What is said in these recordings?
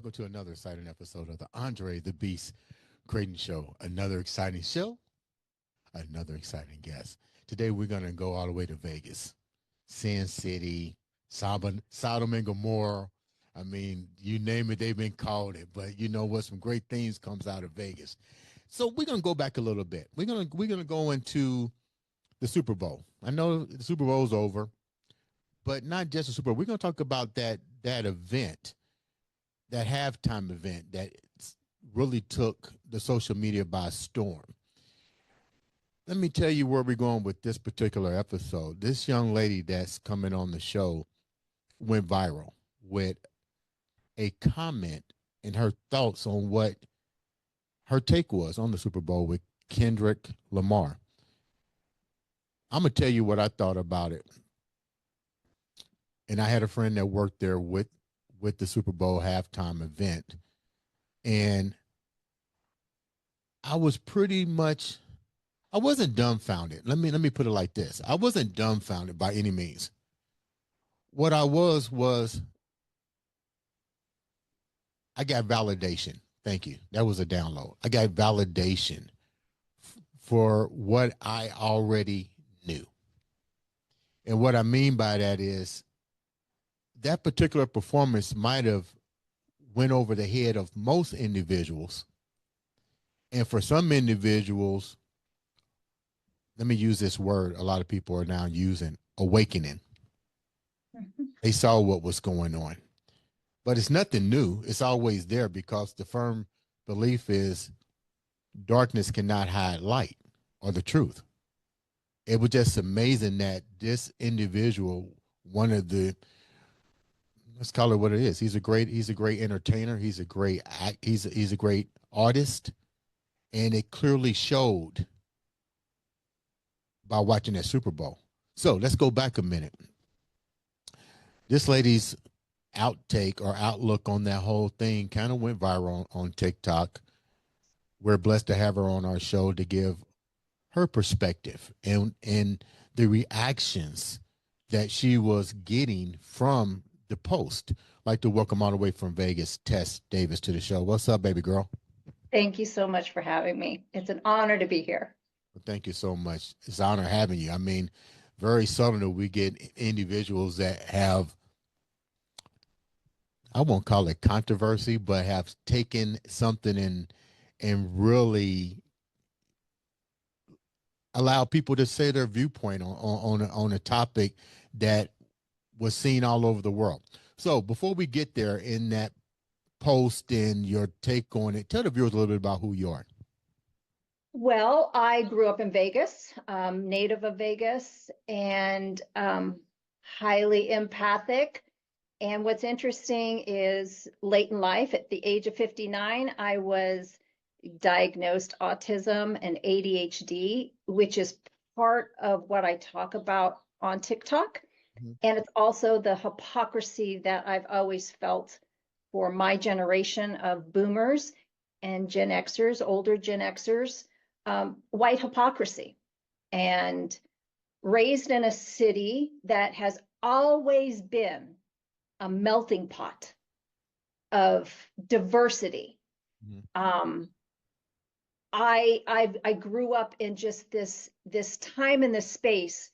welcome to another exciting episode of the Andre The Beast Crayton Show. Another exciting show, another exciting guest. Today we're going to go all the way to Vegas, Sin City, Sodom and Gomorrah. I mean, you name it, they've been called it. But you know what? Some great things comes out of Vegas. So we're going to go back a little bit. We're gonna go into the Super Bowl. I know the Super Bowl's over, but not just the Super Bowl. We're going to talk about that event, that halftime event that really took the social media by storm. Let me tell you where we're going with this particular episode. This young lady that's coming on the show went viral with a comment and her thoughts on what her take was on the Super Bowl with Kendrick Lamar. I'm going to tell you what I thought about it. And I had a friend that worked there with the Super Bowl halftime event. And I was pretty much, I wasn't dumbfounded. Let me put it like this. I wasn't dumbfounded by any means. What I was I got validation. Thank you. That was a download. I got validation for what I already knew. And what I mean by that is that particular performance might have went over the head of most individuals. And for some individuals, let me use this word a lot of people are now using, awakening. They saw what was going on. But it's nothing new. It's always there because the firm belief is darkness cannot hide light or the truth. It was just amazing that this individual, one of the, let's call it what it is. He's a great entertainer. He's a great he's a great artist. And it clearly showed by watching that Super Bowl. So let's go back a minute. This lady's outtake or outlook on that whole thing kind of went viral on TikTok. We're blessed to have her on our show to give her perspective and the reactions that she was getting from the post. I'd like to welcome all the way from Vegas, Tess Davis, to the show. What's up, baby girl? Thank you so much for having me. It's an honor to be here. Well, thank you so much. It's an honor having you. I mean, very seldom do we get individuals that have, I won't call it controversy, but have taken something and really allow people to say their viewpoint on a topic that was seen all over the world. So before we get there in that post and your take on it, tell the viewers a little bit about who you are. Well, I grew up in Vegas, native of Vegas, and highly empathic. And what's interesting is late in life, at the age of 59, I was diagnosed autism and ADHD, which is part of what I talk about on TikTok. Mm-hmm. And it's also the hypocrisy that I've always felt for my generation of boomers and Gen Xers, older Gen Xers, white hypocrisy. And raised in a city that has always been a melting pot of diversity. Mm-hmm. I grew up in just this time in this space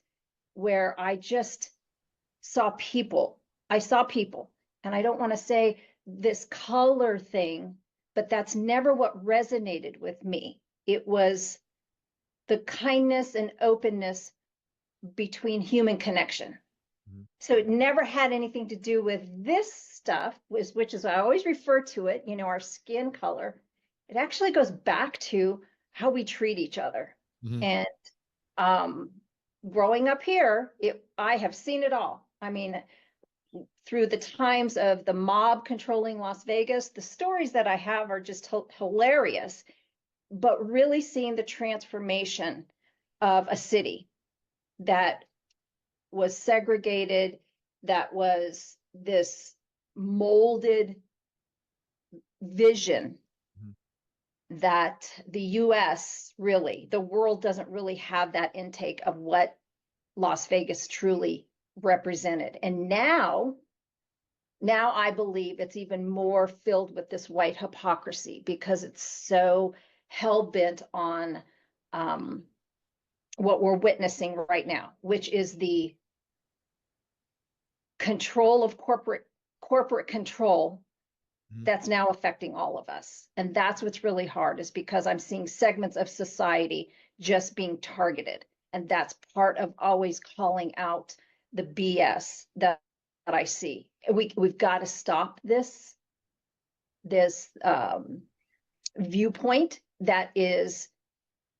where I just saw people. I saw people, and I don't want to say this color thing, but that's never what resonated with me. It was the kindness and openness between human connection. Mm-hmm. So it never had anything to do with this stuff, which is I always refer to it, our skin color. It actually goes back to how we treat each other. Mm-hmm. And growing up here, I have seen it all. I mean, through the times of the mob controlling Las Vegas, the stories that I have are just hilarious, but really seeing the transformation of a city that was segregated, that was this molded vision that the US really, the world doesn't really have that intake of what Las Vegas truly represented. And now now I believe it's even more filled with this white hypocrisy because it's so hell-bent on what we're witnessing right now, which is the control of corporate control that's now affecting all of us. And that's what's really hard, is because I'm seeing segments of society just being targeted. And that's part of always calling out the BS that I see. We've got to stop this viewpoint that is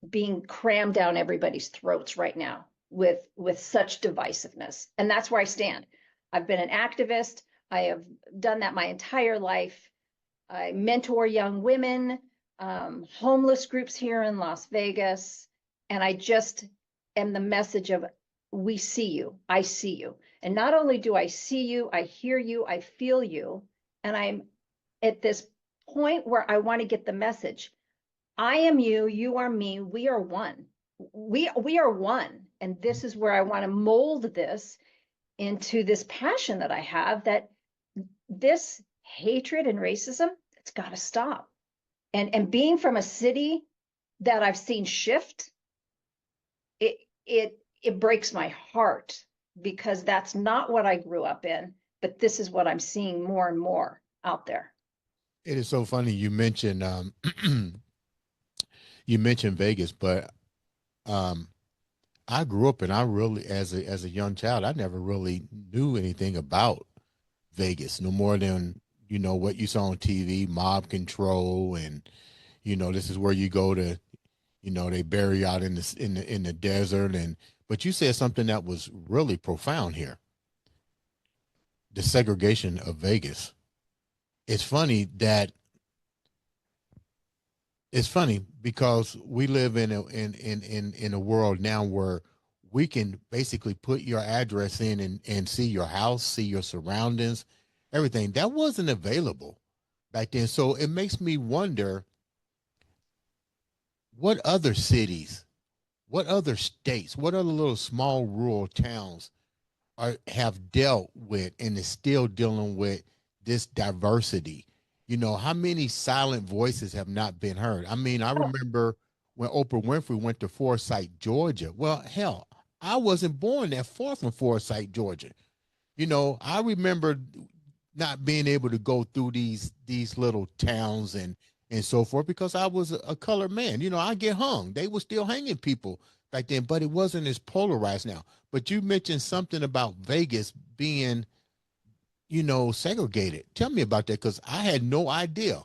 being crammed down everybody's throats right now with such divisiveness. And that's where I stand. I've been an activist. I have done that my entire life. I mentor young women, homeless groups here in Las Vegas. And I just am the message of, we see you, I see you. And not only do I see you, I hear you, I feel you. And I'm at this point where I want to get the message. I am you, you are me, we are one. We are one. And this is where I want to mold this into this passion that I have, that this hatred and racism, it's got to stop. And being from a city that I've seen shift, it breaks my heart, because that's not what I grew up in, but this is what I'm seeing more and more out there. It is so funny you mentioned you mentioned Vegas, but um, I grew up and I really, as a young child, I never really knew anything about Vegas, no more than what you saw on TV, mob control, and this is where you go to, they bury you out in the desert, but you said something that was really profound here: the segregation of Vegas. It's funny that it's funny because we live in a world now where we can basically put your address in and see your house, see your surroundings, everything. That wasn't available back then. So it makes me wonder, what other cities, what other states, what other little small rural towns have dealt with and is still dealing with this diversity. How many silent voices have not been heard? I mean, I Oh, remember when Oprah Winfrey went to Forsyth, Georgia. Well, hell, I wasn't born that far from Forsyth, Georgia. I remember not being able to go through these little towns and so forth because I was a colored man. I get hung. They were still hanging people back then, but it wasn't as polarized now. But you mentioned something about Vegas being, segregated. Tell me about that, because I had no idea.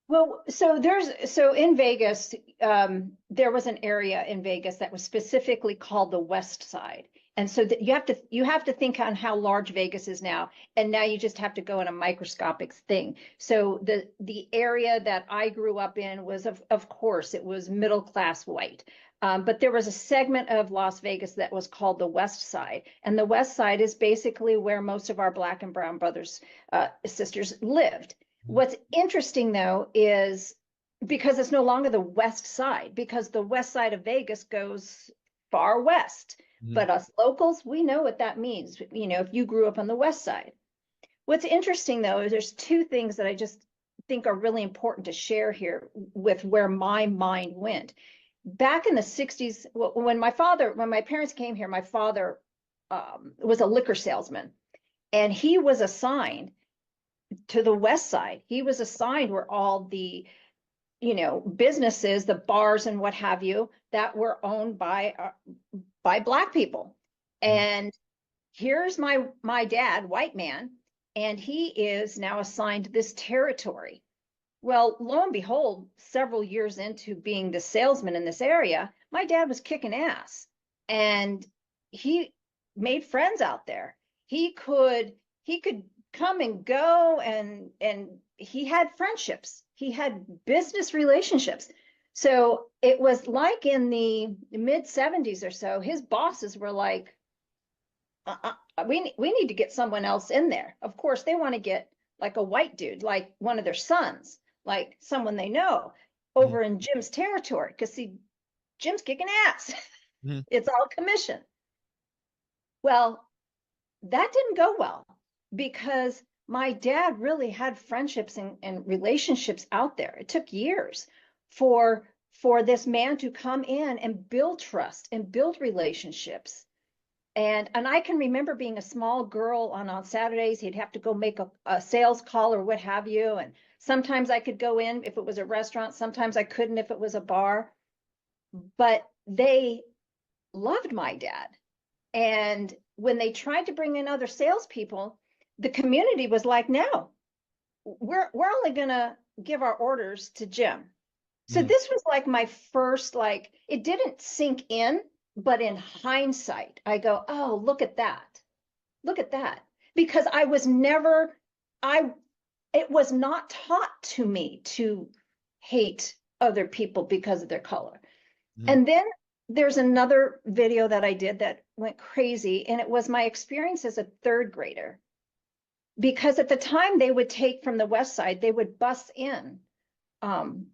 well, so in Vegas, there was an area in Vegas that was specifically called the West Side. And so that you have to think on how large Vegas is now, and now you just have to go in a microscopic thing. So the area that I grew up in was, of course, it was middle class white. But there was a segment of Las Vegas that was called the West Side, and the West Side is basically where most of our Black and brown brothers, sisters lived. What's interesting though is, because it's no longer the West Side, because the West Side of Vegas goes far west. Mhm. But us locals, we know what that means, if you grew up on the West Side. What's interesting though is there's two things that I just think are really important to share here with where my mind went. Back in the 60s, when my parents came here, my father was a liquor salesman, and he was assigned to the West Side. He was assigned where all the businesses, the bars and what have you, that were owned by Black people. And here's my dad, white man, and he is now assigned this territory. Well, lo and behold, several years into being the salesman in this area, my dad was kicking ass, and he made friends out there. He could come and go, and he had friendships. He had business relationships. So it was like in the mid 70s or so, his bosses were like, we need to get someone else in there. Of course, they want to get like a white dude, like one of their sons, like someone they know over in Jim's territory. Because see, Jim's kicking ass. Mhm. It's all commission. Well, that didn't go well. because my dad really had friendships and relationships out there. It took years for this man to come in and build trust and build relationships. And I can remember being a small girl on Saturdays, he'd have to go make a sales call or what have you. And sometimes I could go in if it was a restaurant, sometimes I couldn't if it was a bar. But they loved my dad. And when they tried to bring in other salespeople, the community was like, no, we're only gonna give our orders to Jim. So Mm. this was like my first, like, it didn't sink in, but in hindsight, I go, oh, look at that. Look at that. Because I was never, it was not taught to me to hate other people because of their color. Mm. And then there's another video that I did that went crazy, and it was my experience as a third grader. Because at the time they would take from the West Side, they would bus in um,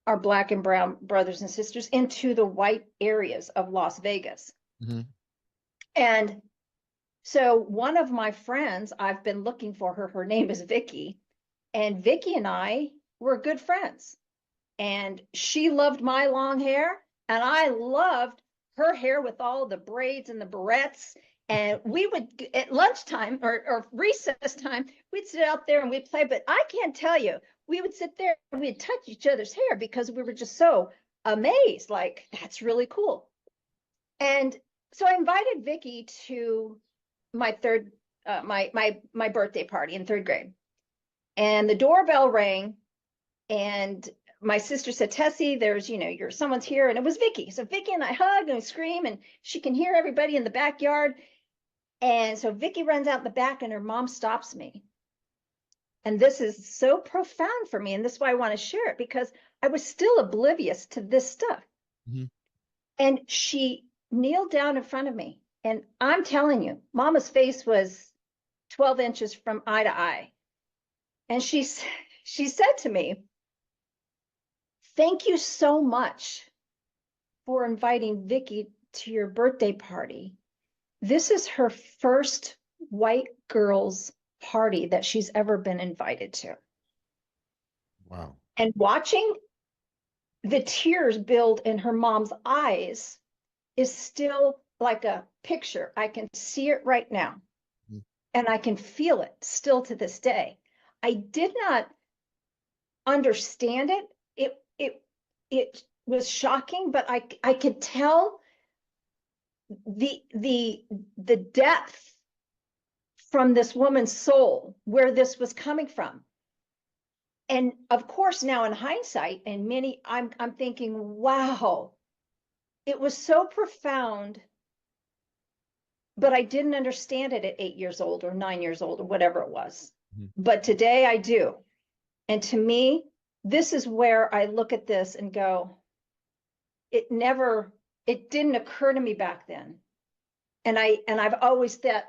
our Black and brown brothers and sisters into the white areas of Las Vegas. Mm-hmm. And so one of my friends, I've been looking for her, her name is Vicky, and Vicky and I were good friends. And she loved my long hair, and I loved her hair with all the braids and the barrettes. And we would, at lunchtime or recess time, we'd sit out there and we'd play. But I can't tell you, we would sit there and we'd touch each other's hair because we were just so amazed. Like, that's really cool. And so I invited Vicky to my my birthday party in third grade. And the doorbell rang, and my sister said, Tessie, there's, someone's here. And it was Vicky. So Vicky and I hug and scream, and she can hear everybody in the backyard. And so Vicky runs out in the back, and her mom stops me. And this is so profound for me. And this is why I want to share it, because I was still oblivious to this stuff. Mm-hmm. And she kneeled down in front of me. And I'm telling you, Mama's face was 12 inches from eye to eye. And she said to me, thank you so much for inviting Vicky to your birthday party. This is her first white girls party that she's ever been invited to. Wow. And watching the tears build in her mom's eyes is still like a picture. I can see it right now. Mm-hmm. And I can feel it still to this day. I did not understand it. It was shocking, but I could tell the depth from this woman's soul, where this was coming from. And of course, now in hindsight, and I'm thinking, wow, it was so profound, but I didn't understand it at 8 years old or 9 years old or whatever it was. Mm-hmm. But today I do. And to me, this is where I look at this and go, it didn't occur to me back then. And I've always thought,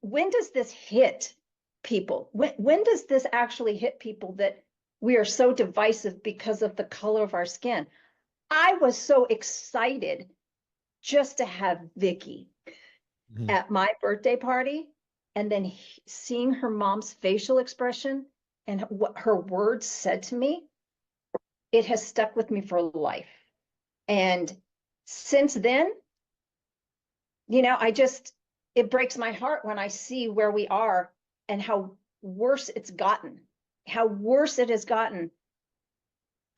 when does this hit people? When does this actually hit people, that we are so divisive because of the color of our skin? I was so excited just to have Vicky mm-hmm. at my birthday party, and then seeing her mom's facial expression and what her words said to me, it has stuck with me for life. And since then, it breaks my heart when I see where we are and how worse it's gotten, how worse it has gotten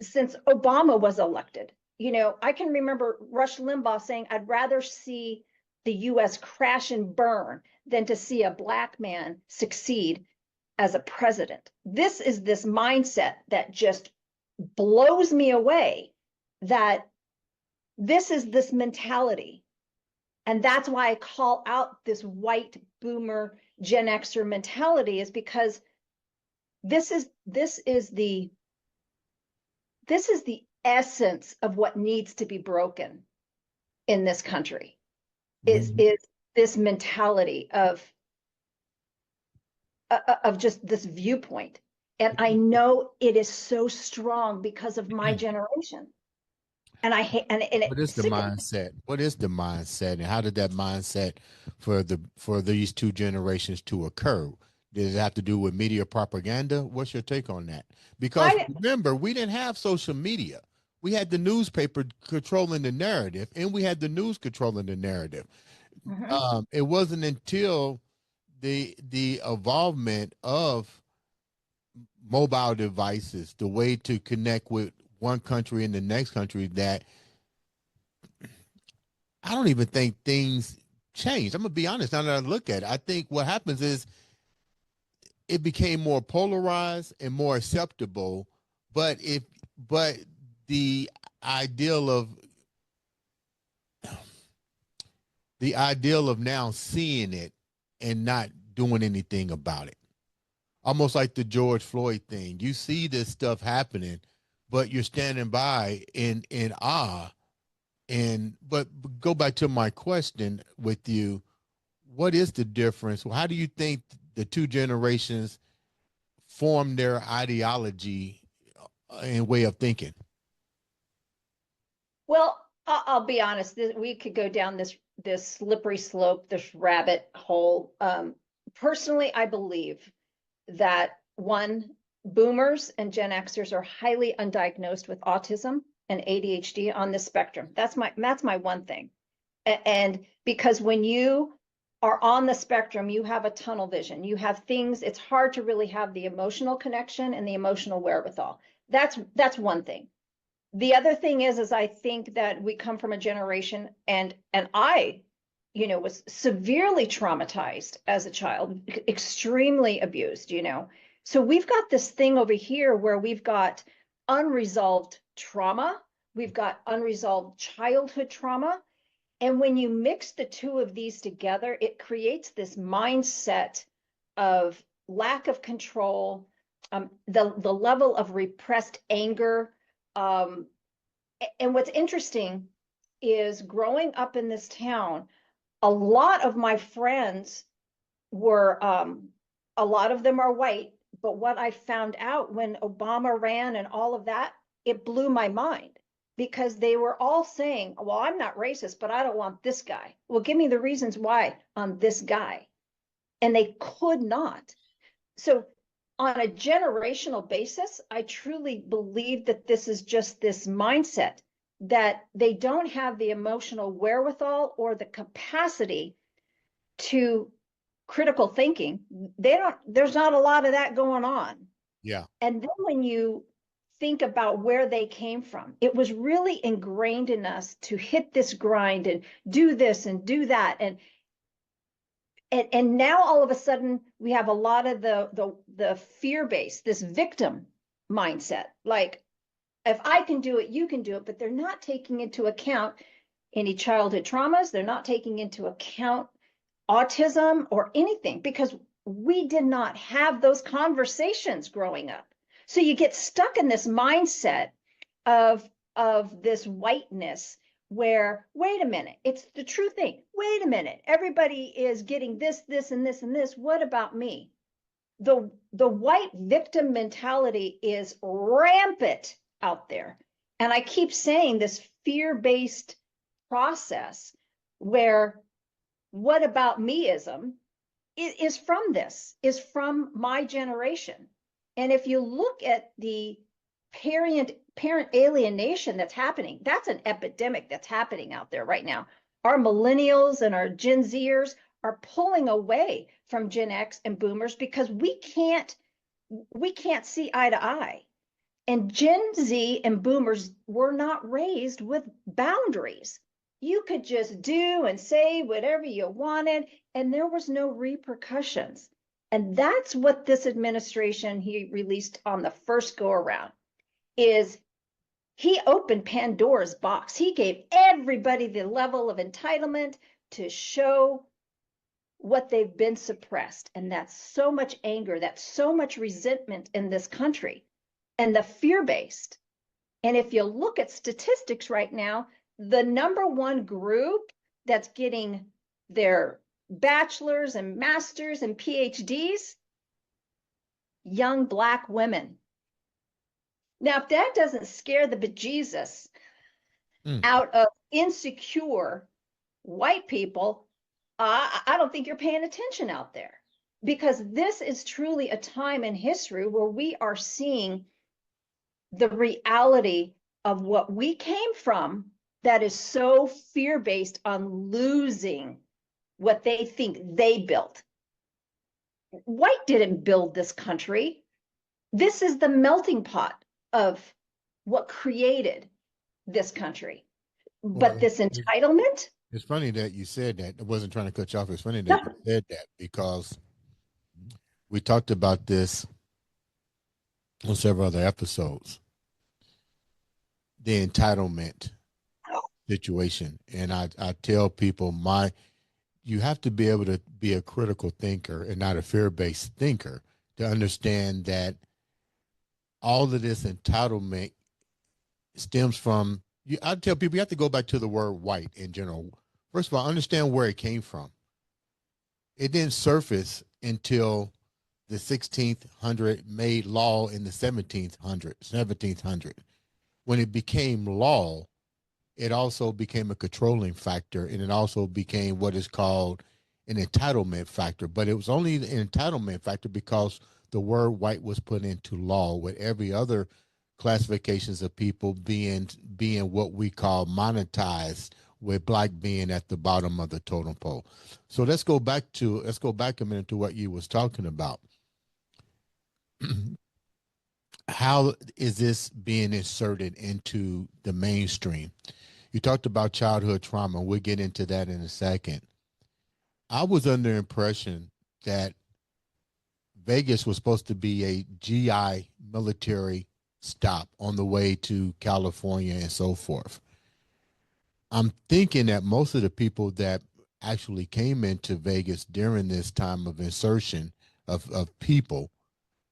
since Obama was elected. I can remember Rush Limbaugh saying, I'd rather see the US crash and burn than to see a Black man succeed as a president. This is this mindset that just blows me away, that this is this mentality. And that's why I call out this white boomer Gen Xer mentality, is because this is the essence of what needs to be broken in this country. Mm-hmm. is this mentality of just this viewpoint. And I know it is so strong because of my generation. And I hate, and What it is the sickens me. mindset? What is the mindset, and how did that mindset for these two generations to occur? Does it have to do with media propaganda? What's your take on that? Because I, remember, we didn't have social media. We had the newspaper controlling the narrative, and we had the news controlling the narrative. Mhm. It wasn't until the involvement of mobile devices, the way to connect with one country and the next country, that I don't even think things changed. I'm gonna be honest. Now that I look at it, I think what happens is it became more polarized and more acceptable. But if but the ideal of now seeing it and not doing anything about it, almost like the George Floyd thing. You see this stuff happening, but you're standing by in awe. And but go back to my question with you. What is the difference? How do you think the two generations form their ideology and way of thinking? Well, I'll be honest, we could go down this slippery slope, this rabbit hole. Personally, I believe that one, boomers and Gen Xers are highly undiagnosed with autism and ADHD on the spectrum. That's my one thing. And because when you are on the spectrum, you have a tunnel vision. You have things, it's hard to really have the emotional connection and the emotional wherewithal. That's one thing. The other thing is I think that we come from a generation, and I, was severely traumatized as a child, extremely abused, so we've got this thing over here where we've got unresolved trauma, we've got unresolved childhood trauma, and when you mix the two of these together, it creates this mindset of lack of control, the level of repressed anger. Um, and what's interesting is growing up in this town, a lot of my friends were, a lot of them are white. But what I found out when Obama ran and all of that, it blew my mind because they were all saying, well, I'm not racist, but I don't want this guy. Well, give me the reasons why on this guy. And they could not. So on a generational basis, I truly believe that this is just this mindset that they don't have the emotional wherewithal or the capacity to critical thinking. There's not a lot of that going on. Yeah. And then when you think about where they came from, it was really ingrained in us to hit this grind and do this and do that. And now all of a sudden we have a lot of the fear based, this victim mindset. Like, if I can do it, you can do it, but they're not taking into account any childhood traumas. They're not taking into account autism or anything because we did not have those conversations growing up. So you get stuck in this mindset of this whiteness where, wait a minute, it's the true thing. Wait a minute, everybody is getting this and this and this. What about me? The white victim mentality is rampant out there. And I keep saying this fear-based process where what about meism is from is from my generation. And if you look at the parent alienation that's happening, that's an epidemic that's happening out there right now. Our millennials and our Gen Zers are pulling away from Gen X and boomers because we can't see eye to eye. And Gen Z and boomers were not raised with boundaries. You could just do and say whatever you wanted, and there was no repercussions. And that's what this administration he released on the first go around is he opened Pandora's box. He gave everybody the level of entitlement to show what they've been suppressed. And that's so much anger, that's so much resentment in this country and the fear-based. And if you look at statistics right now, the number one group that's getting their bachelor's and master's and PhDs, young Black women. Now, if that doesn't scare the bejesus Mm. out of insecure white people, I don't think you're paying attention out there, because this is truly a time in history where we are seeing the reality of what we came from, that is so fear-based on losing what they think they built. White didn't build this country. This is the melting pot of what created this country. Well, But this entitlement, it's funny that you said that. I wasn't trying to cut you off. It's funny that you no. said that because we talked about this on several other episodes. The entitlement situation. And I tell people you have to be able to be a critical thinker and not a fear-based thinker to understand that all of this entitlement stems from I tell people you have to go back to the word white in general. First of all, understand where it came from. It didn't surface until the 1600 made law in the 1700. When it became law, it also became a controlling factor, and it also became what is called an entitlement factor. But it was only an entitlement factor because the word white was put into law, with every other classifications of people being what we call monetized, with black being at the bottom of the totem pole. So let's go back a minute to what you was talking about. How is this being inserted into the mainstream? You talked about childhood trauma. We'll get into that in a second. I was under the impression that Vegas was supposed to be a GI military stop on the way to California and so forth. I'm thinking that most of the people that actually came into Vegas during this time of insertion of people,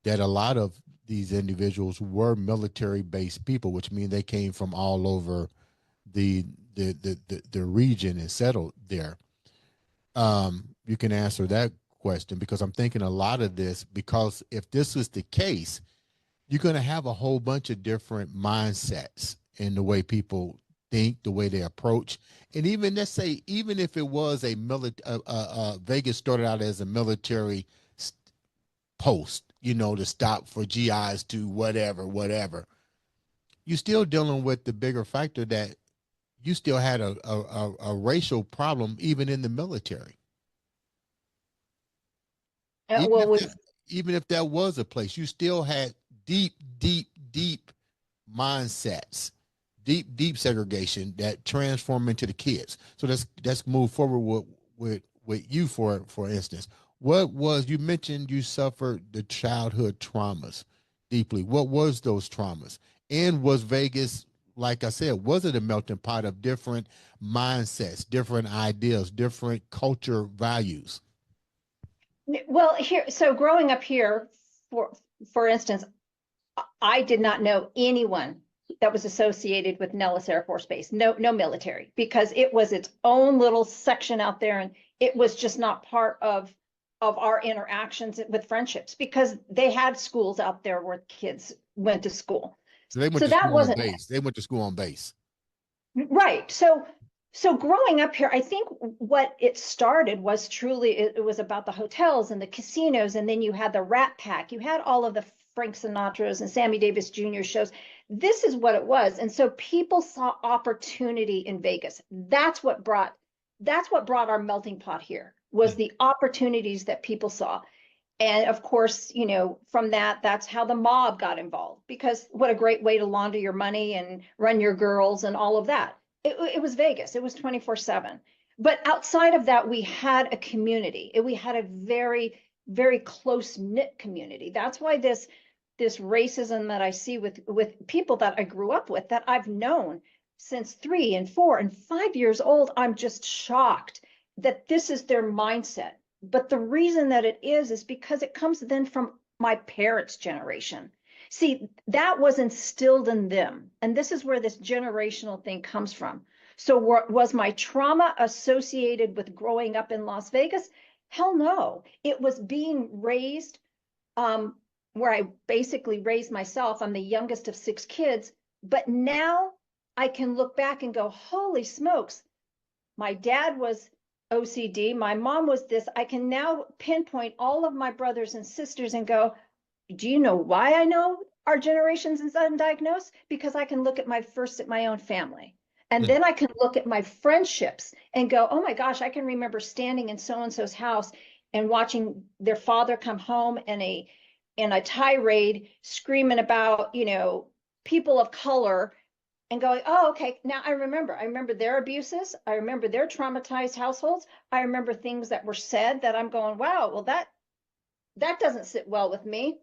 that a lot of these individuals were military based people, which means they came from all over the the region and settled there. You can answer that question, because I'm thinking a lot of this, because if this was the case, you're going to have a whole bunch of different mindsets in the way people think, the way they approach. And even, let's say, even if it was a military, Vegas started out as a military post, to stop for GIs to whatever, you're still dealing with the bigger factor that you still had a racial problem even in the military. Even Well, if that, with even if that was a place, you still had deep mindsets, deep segregation that transform into the kids. So let's move forward with you, for instance. What was, you mentioned you suffered the childhood traumas deeply. What was those traumas? And was Vegas, like I said, was it a melting pot of different mindsets, different ideas, different culture values? well, here, so growing up here, for for instance, I did not know anyone that was associated with Nellis Air Force Base. No, no military, because it was its own little section out there, and it was just not part of our interactions with friendships, because they had schools out there where kids went to school. So they went So to that school on wasn't base. They went to school on base. right. So growing up here, I think what it started was truly, it was about the hotels and the casinos, and then you had the Rat Pack, you had all of the Frank Sinatra's and Sammy Davis Jr. shows. This is what it was. And so people saw opportunity in Vegas. That's what brought our melting pot here, was the opportunities that people saw. And of course, from that's how the mob got involved, because what a great way to launder your money and run your girls and all of that. It was Vegas. It was 24/7. But outside of that, we had a community. We had a very, very close knit community. That's why this racism that I see with people that I grew up with, that I've known since 3 and 4 and 5 years old, I'm just shocked that this is their mindset. But the reason that it is because it comes then from my parents' generation. See, that was instilled in them. And this is where this generational thing comes from. So was my trauma associated with growing up in Las Vegas? Hell no. It was being raised, where I basically raised myself. I'm the youngest of 6 kids. But now I can look back and go, holy smokes, my dad was OCD, my mom was this. I can now pinpoint all of my brothers and sisters and go, do you know why I know our generations is undiagnosed? Because I can look at my own family. And then I can look at my friendships and go, oh my gosh, I can remember standing in so-and-so's house and watching their father come home in a tirade screaming about, people of color and going, oh, okay, now I remember their abuses. I remember their traumatized households. I remember things that were said that I'm going, wow, well, that doesn't sit well with me.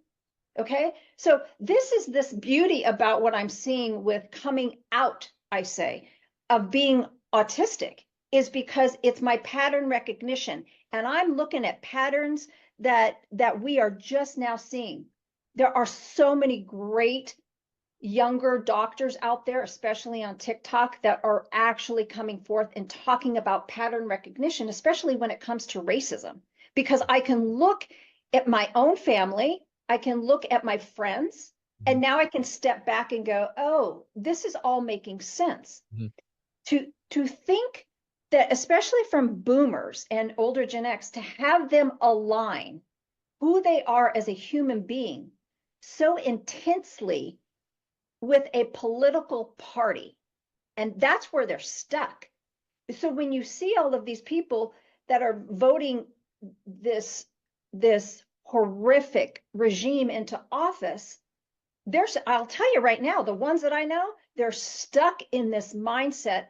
Okay. So this is this beauty about what I'm seeing with coming out, I say, of being autistic is because it's my pattern recognition. And I'm looking at patterns that we are just now seeing. There are so many great younger doctors out there, especially on TikTok, that are actually coming forth and talking about pattern recognition, especially when it comes to racism, because I can look at my own family, I can look at my friends, and now I can step back and go, oh, this is all making sense. To think that, especially from boomers and older Gen X, to have them align who they are as a human being so intensely with a political party. And that's where they're stuck. So when you see all of these people that are voting this horrific regime into office, I'll tell you right now, the ones that I know, they're stuck in this mindset.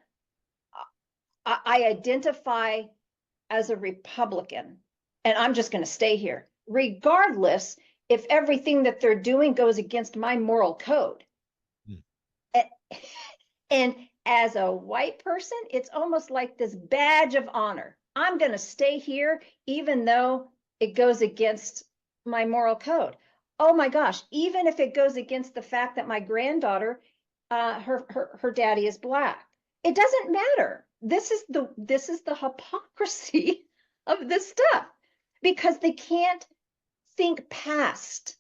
I identify as a Republican, and I'm just going to stay here, regardless if everything that they're doing goes against my moral code. And as a white person, it's almost like this badge of honor. I'm going to stay here, even though it goes against my moral code. Oh my gosh, even if it goes against the fact that my granddaughter, her daddy is Black. It doesn't matter. This is the hypocrisy of this stuff, because they can't think past,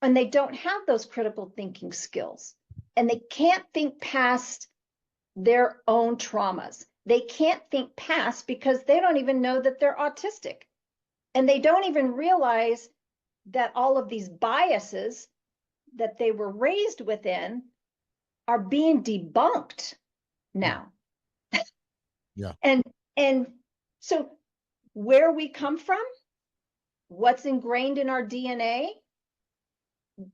and they don't have those critical thinking skills, and they can't think past their own traumas. They can't think past because they don't even know that they're autistic. And they don't even realize that all of these biases that they were raised within are being debunked now. Yeah. And so where we come from, what's ingrained in our DNA,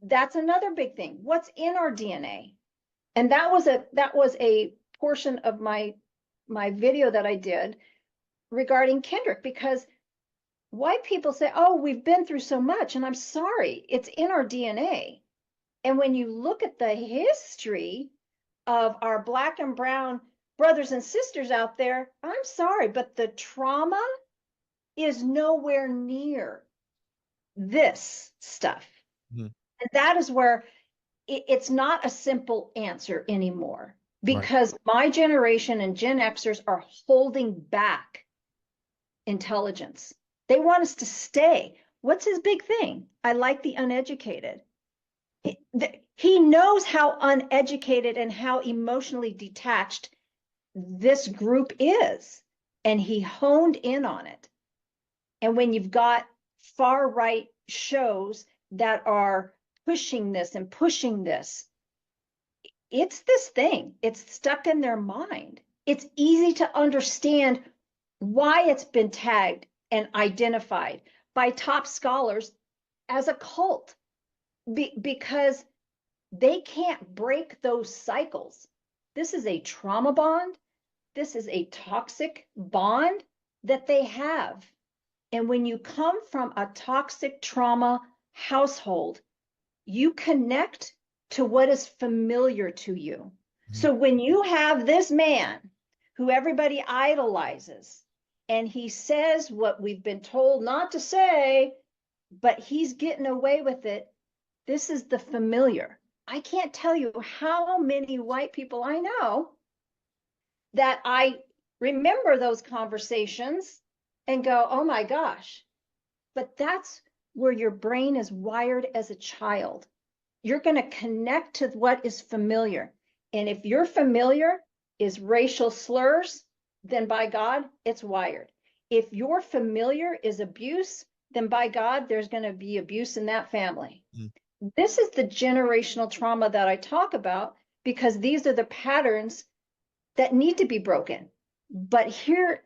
that's another big thing. What's in our DNA? And that was a portion of my video that I did regarding Kendrick, because white people say, oh, we've been through so much, and I'm sorry, it's in our DNA. And when you look at the history of our Black and brown brothers and sisters out there, I'm sorry, but the trauma is nowhere near this stuff. And that is where it's not a simple answer anymore, because my generation and Gen Xers are holding back intelligence. They want us to stay. What's his big thing? I like the uneducated. He knows how uneducated and how emotionally detached this group is, and he honed in on it. And when you've got far right shows that are pushing this and pushing this, it's this thing. It's stuck in their mind. It's easy to understand why it's been tagged and identified by top scholars as a cult, because they can't break those cycles. This is a trauma bond. This is a toxic bond that they have. And when you come from a toxic trauma household, you connect to what is familiar to you. So when you have this man who everybody idolizes, and he says what we've been told not to say, but he's getting away with it, this is the familiar. I can't tell you how many white people I know that I remember those conversations and go, oh my gosh. But that's where your brain is wired as a child. You're going to connect to what is familiar. And if your familiar is racial slurs, then by God, it's wired. If your familiar is abuse, then by God, there's going to be abuse in that family. Mm-hmm. This is the generational trauma that I talk about, because these are the patterns that need to be broken. But here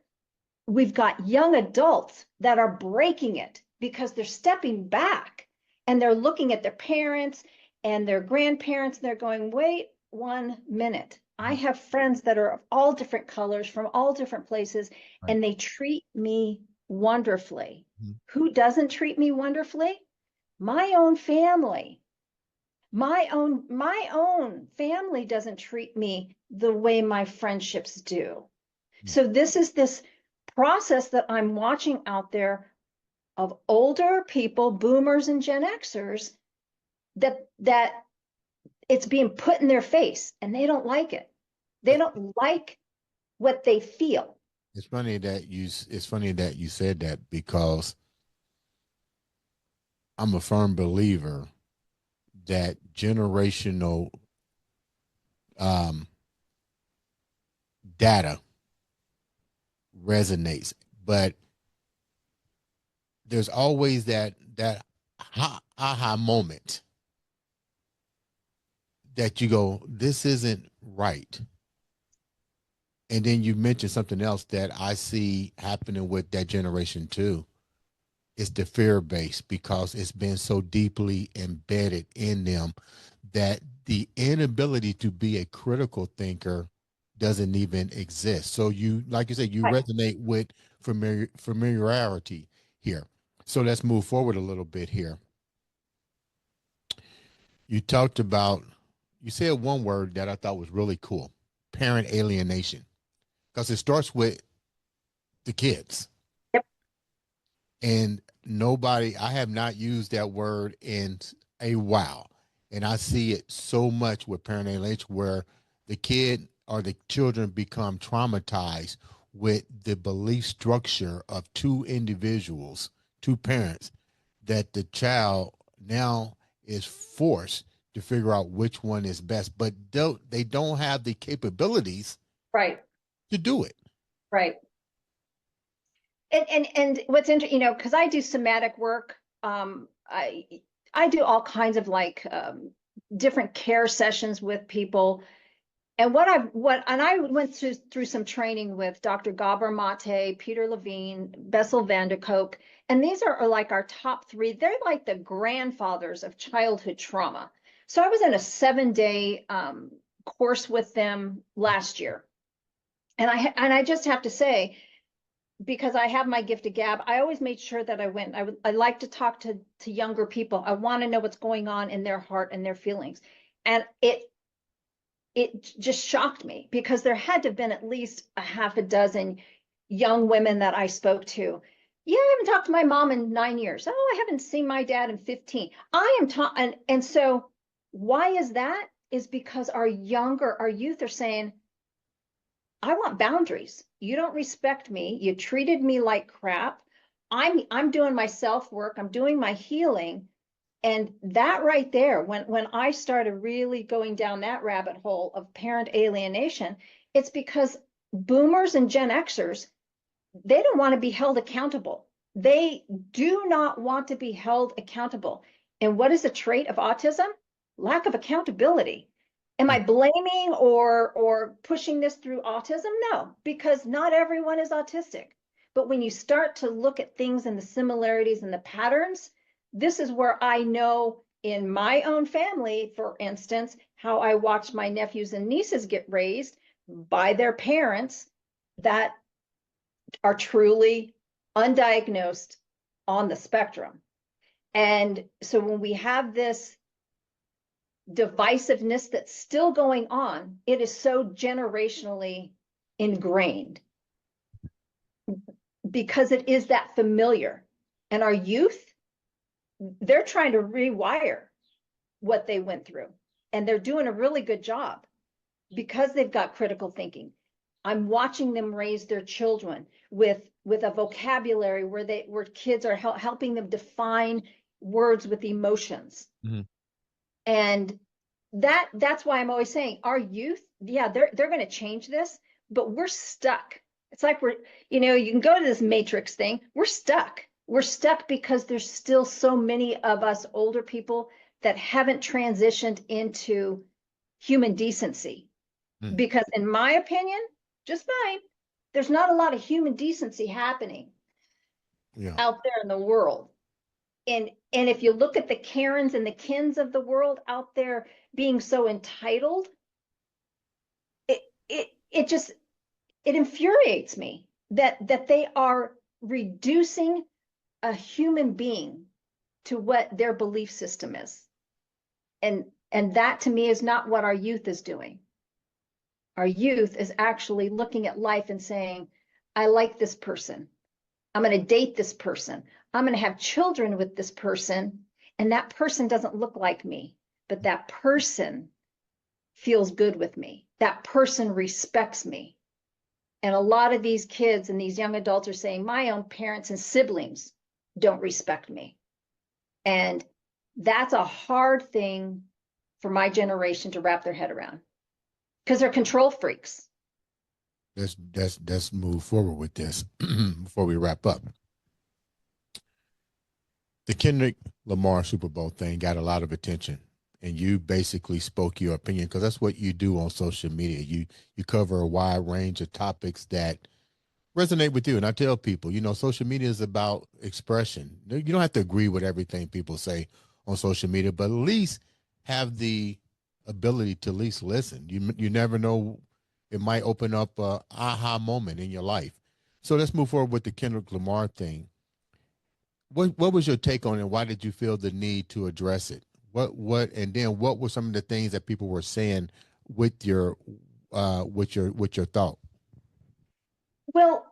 we've got young adults that are breaking it because they're stepping back and they're looking at their parents and their grandparents and they're going, wait 1 minute. I have friends that are of all different colors from all different places, right, and they treat me wonderfully. Mm-hmm. Who doesn't treat me wonderfully? My own family. My own family doesn't treat me the way my friendships do. Mm-hmm. So this is this process that I'm watching out there of older people, boomers and Gen Xers, that it's being put in their face and they don't like it. They don't like what they feel. It's funny that you said that, because I'm a firm believer that generational data resonates, but there's always that aha moment that you go, this isn't right. And then you mentioned something else that I see happening with that generation too. It's the fear base, because it's been so deeply embedded in them that the inability to be a critical thinker doesn't even exist. So you, like you said, you resonate with familiarity here. So let's move forward a little bit here. You said one word that I thought was really cool: parent alienation, because it starts with the kids. Yep. And I have not used that word in a while. And I see it so much with parent alienation, where the kid or the children become traumatized with the belief structure of two individuals, two parents, that the child now is forced to figure out which one is best, but they don't have the capabilities, right, to do it. Right. And what's interesting, because I do somatic work, I do all kinds of different care sessions with people. And I went through some training with Dr. Gabor Mate, Peter Levine, Bessel van der Kolk, and these are like our top three. They're like the grandfathers of childhood trauma. So I was in a 7-day course with them last year, and I just have to say, because I have my gift of gab, I always made sure that I went. I like to talk to younger people. I want to know what's going on in their heart and their feelings, and it just shocked me, because there had to have been at least a half a dozen young women that I spoke to. Yeah, I haven't talked to my mom in 9 years. Oh, I haven't seen my dad in 15. I am and so why is that? Is because our youth are saying, I want boundaries. You don't respect me. You treated me like crap. I'm doing my self-work. I'm doing my healing. And that right there, when I started really going down that rabbit hole of parent alienation, it's because boomers and Gen Xers, they don't want to be held accountable. They do not want to be held accountable. And what is a trait of autism? Lack of accountability. Am I blaming or pushing this through autism? No, because not everyone is autistic. But when you start to look at things and the similarities and the patterns, this is where I know in my own family, for instance, how I watched my nephews and nieces get raised by their parents that are truly undiagnosed on the spectrum. And so when we have this divisiveness that's still going on, it is so generationally ingrained, because it is that familiar. And our youth, they're trying to rewire what they went through, and they're doing a really good job because they've got critical thinking. I'm watching them raise their children with a vocabulary where kids are helping them define words with emotions. Mm-hmm. And that's why I'm always saying our youth, yeah, they're going to change this, but we're stuck. It's like we're, you can go to this matrix thing. We're stuck. We're stuck because there's still so many of us older people that haven't transitioned into human decency. Mm, Because in my opinion, just mine, there's not a lot of human decency happening yeah. out there in the world. And if you look at the Karens and the Kens of the world out there being so entitled, it it just it infuriates me that they are reducing a human being to what their belief system is. And that to me is not what our youth is doing. Our youth is actually looking at life and saying, I like this person. I'm going to date this person. I'm going to have children with this person. And that person doesn't look like me, but that person feels good with me. That person respects me. And a lot of these kids and these young adults are saying, my own parents and siblings don't respect me. And that's a hard thing for my generation to wrap their head around because they're control freaks. Let's move forward with this before we wrap up. The Kendrick Lamar Super Bowl thing got a lot of attention, and you basically spoke your opinion because that's what you do on social media. You cover a wide range of topics that resonate with you. And I tell people, social media is about expression. You don't have to agree with everything people say on social media, but at least have the ability to at least listen. You never know, it might open up a aha moment in your life. So let's move forward with the Kendrick Lamar thing. What was your take on it? Why did you feel the need to address it? And then what were some of the things that people were saying with your thought? Well,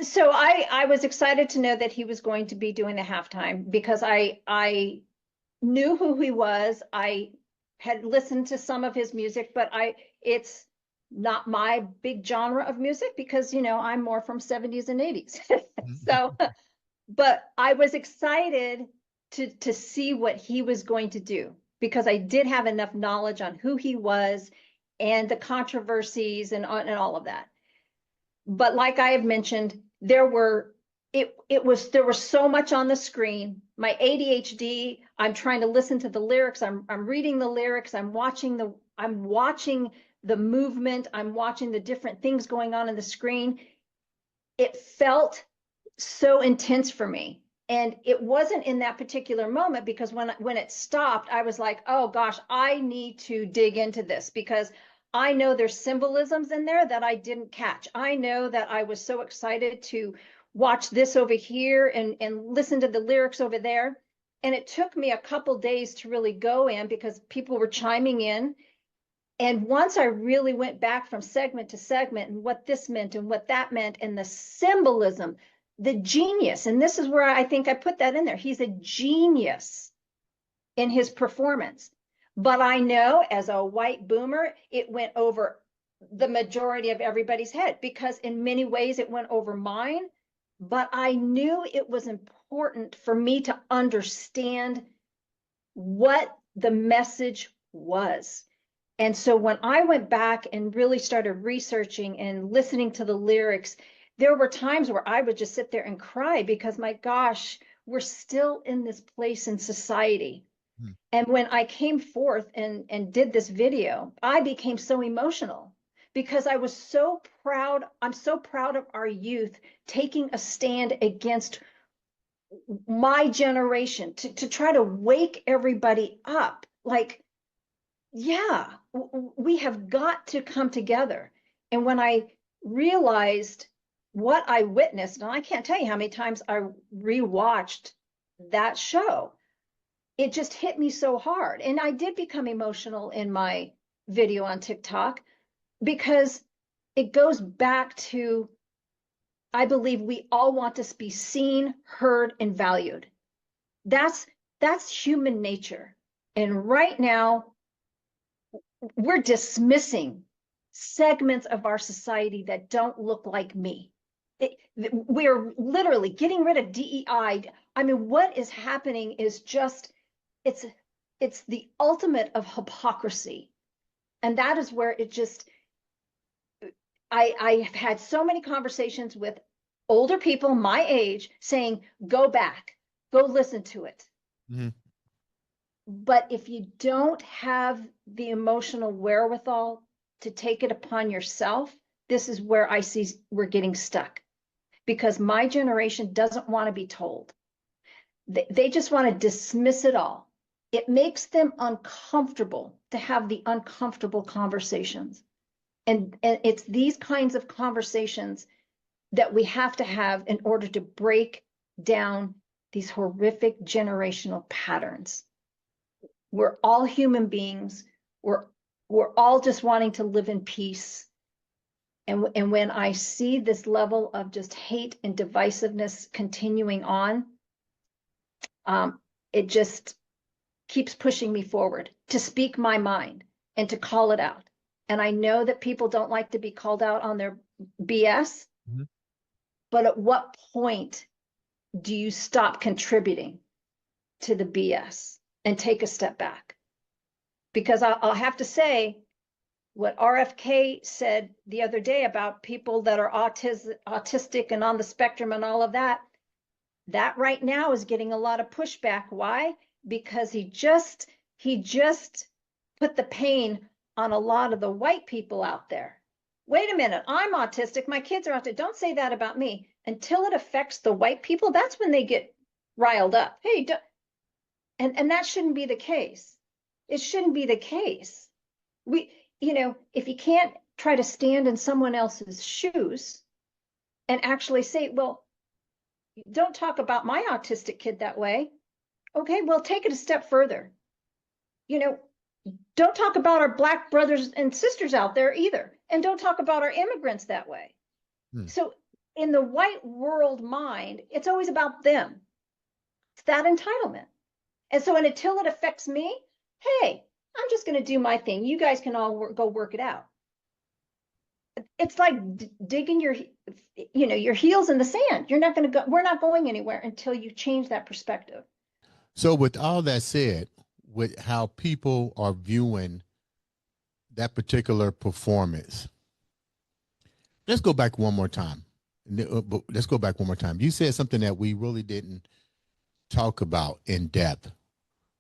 so I was excited to know that he was going to be doing the halftime because I knew who he was. I had listened to some of his music, but it's not my big genre of music because I'm more from 70s and 80s. So, but I was excited to see what he was going to do because I did have enough knowledge on who he was and the controversies and all of that. But like I have mentioned, there was so much on the screen. My ADHD, I'm trying to listen to the lyrics, I'm reading the lyrics, I'm watching the movement, I'm watching the different things going on in the screen. It felt so intense for me. And it wasn't in that particular moment because when it stopped, I was like, oh gosh, I need to dig into this because I know there's symbolisms in there that I didn't catch. I know that I was so excited to watch this over here and listen to the lyrics over there. And it took me a couple days to really go in because people were chiming in. And once I really went back from segment to segment and what this meant and what that meant and the symbolism, the genius, and this is where I think I put that in there. He's a genius in his performance. But I know as a white boomer, it went over the majority of everybody's head because in many ways it went over mine. But I knew it was important for me to understand what the message was. And so when I went back and really started researching and listening to the lyrics, there were times where I would just sit there and cry because my gosh, we're still in this place in society. Hmm. And when I came forth and did this video, I became so emotional because I was so proud. I'm so proud of our youth taking a stand against my generation to try to wake everybody up. Like, yeah, we have got to come together. And when I realized what I witnessed, and I can't tell you how many times I rewatched that show, it just hit me so hard. And I did become emotional in my video on TikTok because it goes back to, I believe we all want to be seen, heard, and valued. That's human nature. And right now, we're dismissing segments of our society that don't look like me. We're literally getting rid of DEI. I mean, what is happening is just, it's it's the ultimate of hypocrisy. And that is where it just, I have had so many conversations with older people my age saying, go back, go listen to it. Mm-hmm. But if you don't have the emotional wherewithal to take it upon yourself, this is where I see we're getting stuck, because my generation doesn't want to be told. They just want to dismiss it all. It makes them uncomfortable to have the uncomfortable conversations. And it's these kinds of conversations that we have to have in order to break down these horrific generational patterns. We're all human beings. We're all just wanting to live in peace. And when I see this level of just hate and divisiveness continuing on, it just keeps pushing me forward to speak my mind and to call it out. And I know that people don't like to be called out on their BS, Mm-hmm. but at what point do you stop contributing to the BS and take a step back? Because I'll have to say, what RFK said the other day about people that are autistic and on the spectrum and all of that, that right now is getting a lot of pushback. Why? Because he just put the pain on a lot of the white people out there. Wait a minute, I'm autistic, my kids are autistic. Don't say that about me. Until it affects the white people, that's when they get riled up. Hey, and that shouldn't be the case. It shouldn't be the case. If you can't try to stand in someone else's shoes and actually say, well, don't talk about my autistic kid that way. Okay, well, take it a step further. Don't talk about our Black brothers and sisters out there either. And don't talk about our immigrants that way. So in the white world mind, it's always about them. It's that entitlement. And so until it affects me, hey, I'm just going to do my thing. You guys can all go work it out. It's like digging your heels in the sand. You're not going to go. We're not going anywhere until you change that perspective. So with all that said, with how people are viewing that particular performance, let's go back one more time. You said something that we really didn't talk about in depth.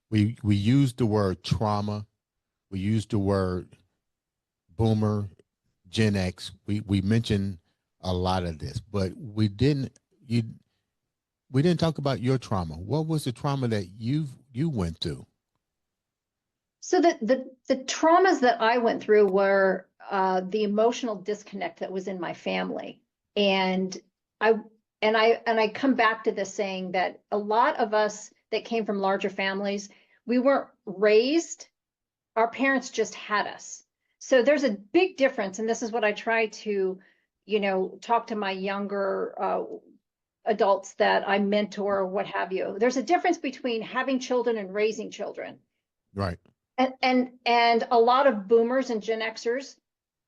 We used the word trauma. We used the word boomer, Gen X. We mentioned a lot of this, but we didn't talk about your trauma. What was the trauma that you went through? So the traumas that I went through were the emotional disconnect that was in my family, and I come back to this saying that a lot of us that came from larger families, we weren't raised. Our parents just had us. So there's a big difference, and this is what I try to, talk to my younger adults that I mentor or what have you. There's a difference between having children and raising children. Right. And a lot of boomers and Gen Xers,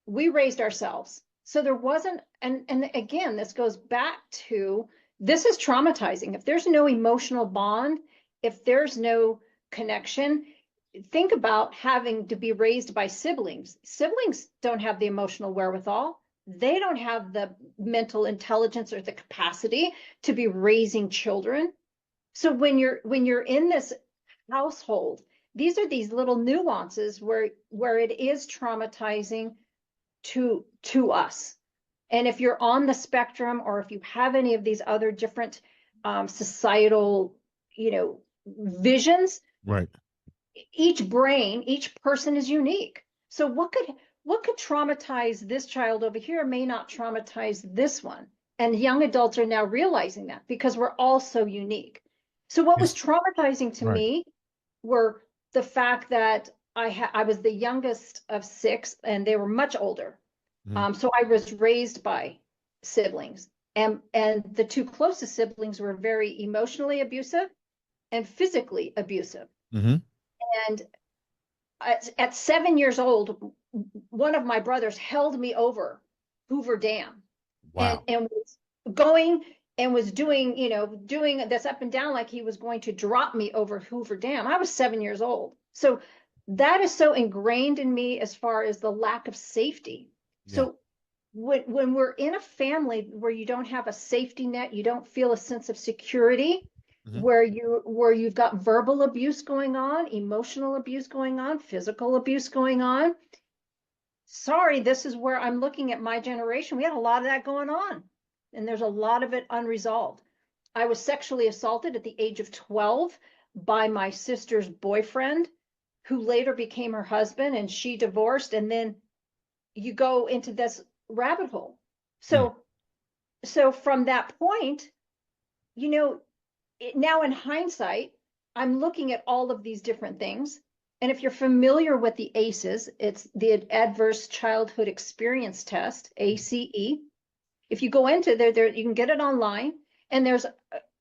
we raised ourselves. So there wasn't, and again, this goes back to, this is traumatizing. If there's no emotional bond, if there's no connection, think about having to be raised by siblings. Siblings don't have the emotional wherewithal. They don't have the mental intelligence or the capacity to be raising children. So when you're in this household, these are these little nuances where it is traumatizing to us. And if you're on the spectrum, or if you have any of these other different societal, visions, right? Each person is unique. So what could traumatize this child over here may not traumatize this one. And young adults are now realizing that, because we're all so unique. So what was traumatizing to me were the fact that I was the youngest of 6, and they were much older. So I was raised by siblings, and the 2 closest siblings were very emotionally abusive and physically abusive. And at 7 years old, one of my brothers held me over Hoover Dam. Wow. And was going and was doing, doing this up and down like he was going to drop me over Hoover Dam. I was 7 years old. So that is so ingrained in me as far as the lack of safety. Yeah. So when we're in a family where you don't have a safety net, you don't feel a sense of security, Hmm. where you've got verbal abuse going on, emotional abuse going on, physical abuse going on. Sorry, this is where I'm looking at my generation. We had a lot of that going on, and there's a lot of it unresolved. I was sexually assaulted at the age of 12 by my sister's boyfriend, who later became her husband, and she divorced. And then you go into this rabbit hole. Mm. So from that point, you know, now in hindsight, I'm looking at all of these different things. And if you're familiar with the ACEs, it's the Adverse Childhood Experience Test, ACE. If you go into there, you can get it online, and there's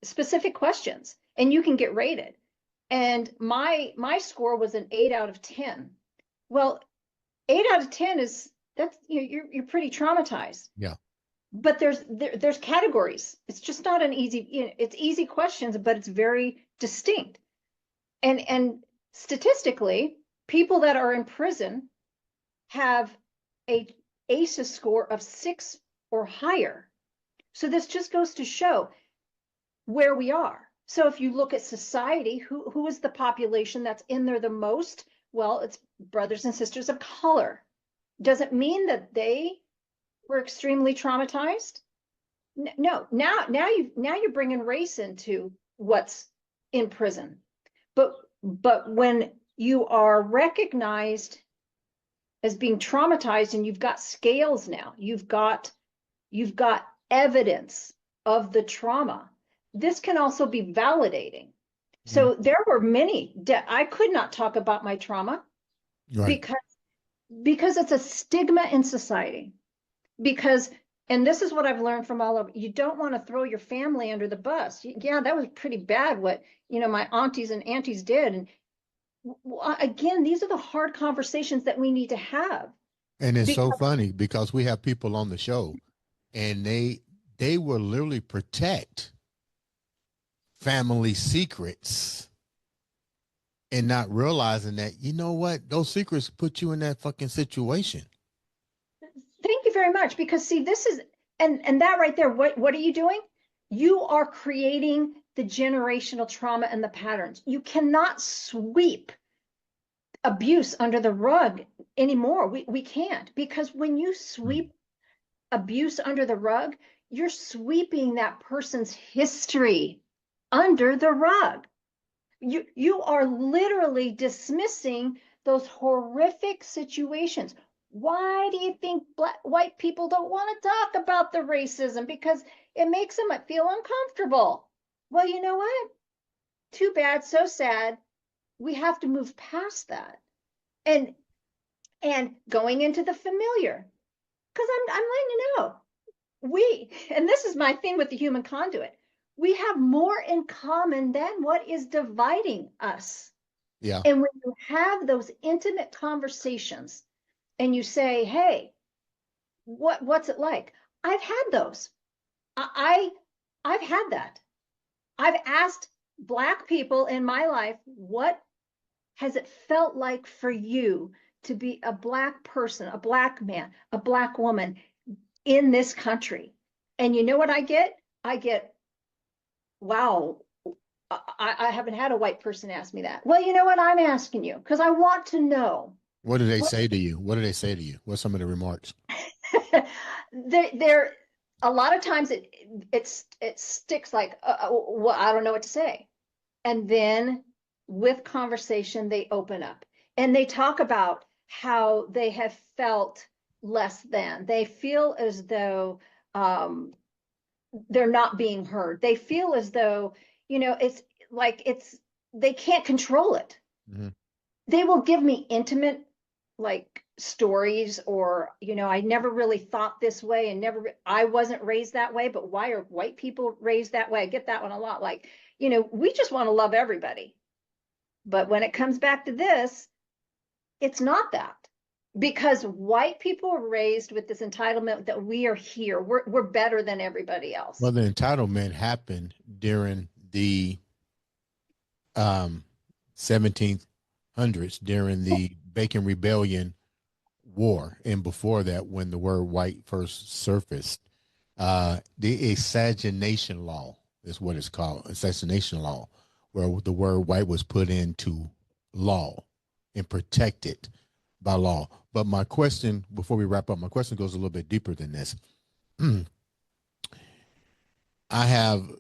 specific questions, and you can get rated. And my score was an 8 out of 10. Well, 8 out of 10 is that's you're pretty traumatized. Yeah. But there's categories. It's just not an easy, it's easy questions, but it's very distinct. And statistically, people that are in prison have a ACEs score of 6 or higher. So this just goes to show where we are. So if you look at society, who is the population that's in there the most? Well, it's brothers and sisters of color. Does it mean that they were extremely traumatized? No. Now you're bringing race into what's in prison. But when you are recognized as being traumatized, and you've got scales now, you've got evidence of the trauma. This can also be validating. Mhm. So there were many, I could not talk about my trauma Right. because it's a stigma in society. Because, and this is what I've learned from all of you, don't want to throw your family under the bus. Yeah, that was pretty bad what, my aunties and aunties did. And again, these are the hard conversations that we need to have. And it's so Because funny because we have people on the show and they will literally protect family secrets and not realizing that, you know what, those secrets put you in that fucking situation. thank you very much. Because see, this is, and that right there, what are you doing? You are creating the generational trauma and the patterns. You cannot sweep abuse under the rug anymore. We can't, because when you Mm. sweep abuse under the rug, you're sweeping that person's history under the rug. You are literally dismissing those horrific situations. Why do you think white people don't want to talk about the racism? Because it makes them feel uncomfortable. Well, you know what? Too bad, so sad. We have to move past that. And going into the familiar, because I'm letting you know, and this is my thing with the human conduit, we have more in common than what is dividing us. Yeah. And when you have those intimate conversations and you say, hey, what's it like? I've had those. I've had that. I've asked Black people in my life, what has it felt like for you to be a Black person, a Black man, a Black woman in this country? And you know what I get? I get, wow, I haven't had a white person ask me that. Well, you know what? I'm asking you because I want to know. What do they What say to you? What do they say to you? What's some of the remarks? there a lot of times it sticks like, well, I don't know what to say. And then with conversation, they open up and they talk about how they have felt less than. They feel as though they're not being heard. They feel as though, it's like they can't control it. Mm-hmm. They will give me intimate like stories, or I never really thought this way, and I wasn't raised that way, but why are white people raised that way? I get that one a lot. Like, we just want to love everybody, but when it comes back to this, it's not that. because white people are raised with this entitlement that we are here. We're better than everybody else. Well, the entitlement happened during the 1700s, during the Bacon Rebellion War, and before that, when the word white first surfaced. The assassination law is what it's called, assassination law, where the word white was put into law and protected by law. But my question, before we wrap up, my question goes a little bit deeper than this. I have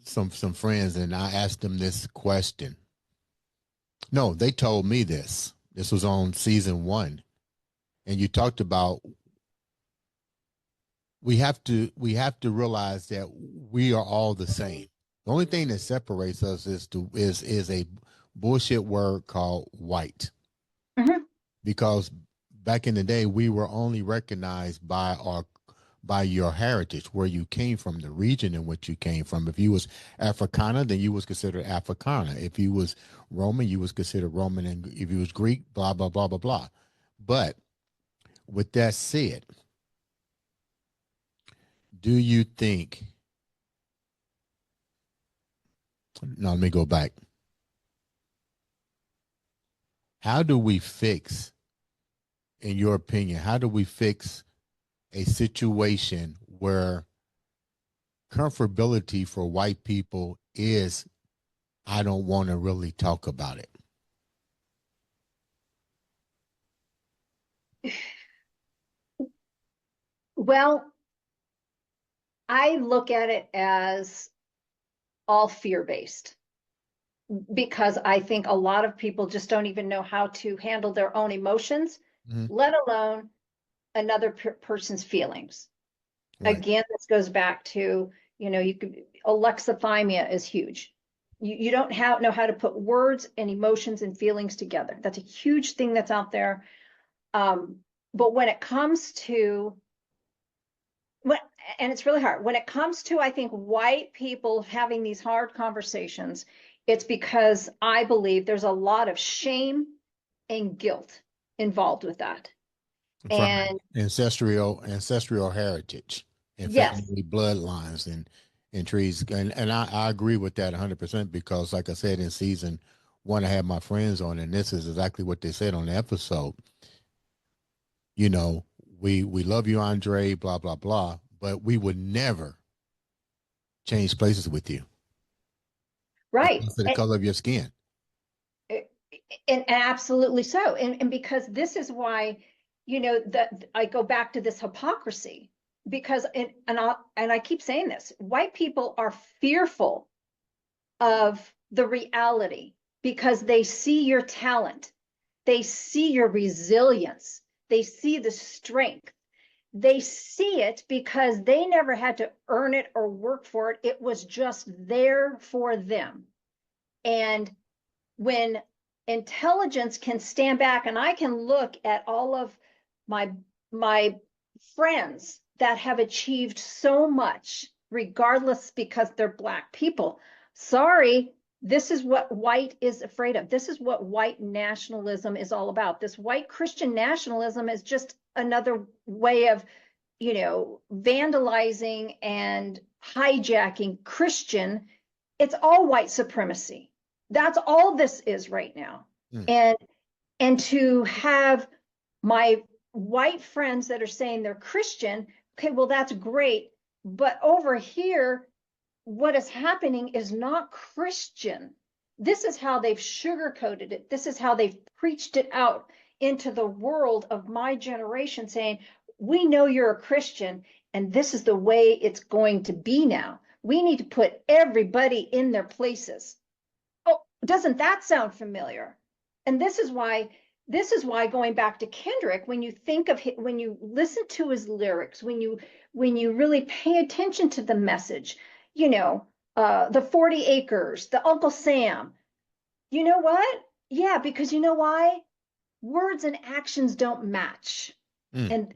some friends, and I asked them this question. No, they told me this. This was on season 1, and you talked about we have to realize that we are all the same. The only thing that separates us is a bullshit word called white. Mm-hmm. Because back in the day, we were only recognized by your heritage, where you came from, the region in which you came from. If you was Africana, then you was considered Africana. If you was Roman, you was considered Roman, and if you was Greek, blah blah blah blah blah. But with that said, do you think? No, let me go back. How do we fix, in your opinion, how do we fix a situation where comfortability for white people is, I don't want to really talk about it? Well, I look at it as all fear-based, because I think a lot of people just don't even know how to handle their own emotions, let alone another person's feelings. Right. Again, this goes back to, alexithymia is huge. You don't know how to put words and emotions and feelings together. That's a huge thing that's out there. But when it comes to, and it's really hard, when it comes to, I think, white people having these hard conversations, it's because I believe there's a lot of shame and guilt involved with that. And ancestral heritage and family bloodlines and trees. And I agree with that 100%, because like I said, in season 1, I had my friends on, and this is exactly what they said on the episode. We love you, Andre, blah, blah, blah, but we would never change places with you. Right. For the color of your skin. And absolutely so. And because this is why, that I go back to this hypocrisy, because, and I keep saying this, white people are fearful of the reality because they see your talent. They see your resilience. They see the strength. They see it because they never had to earn it or work for it. It was just there for them. And when intelligence can stand back, and I can look at all of my friends that have achieved so much, regardless, because they're Black people. Sorry, this is what white is afraid of. This is what white nationalism is all about. This white Christian nationalism is just another way of, vandalizing and hijacking Christian. It's all white supremacy. That's all this is right now. And to have my white friends that are saying they're Christian, okay, well, that's great. But over here, what is happening is not Christian. This is how they've sugarcoated it. This is how they've preached it out into the world of my generation, saying, we know you're a Christian, and this is the way it's going to be now. We need to put everybody in their places. Oh, doesn't that sound familiar? And this is why going back to Kendrick, when you think of him, when you listen to his lyrics, when you really pay attention to the message, the 40 acres, the Uncle Sam, you know what? Yeah, because you know why? Words and actions don't match. And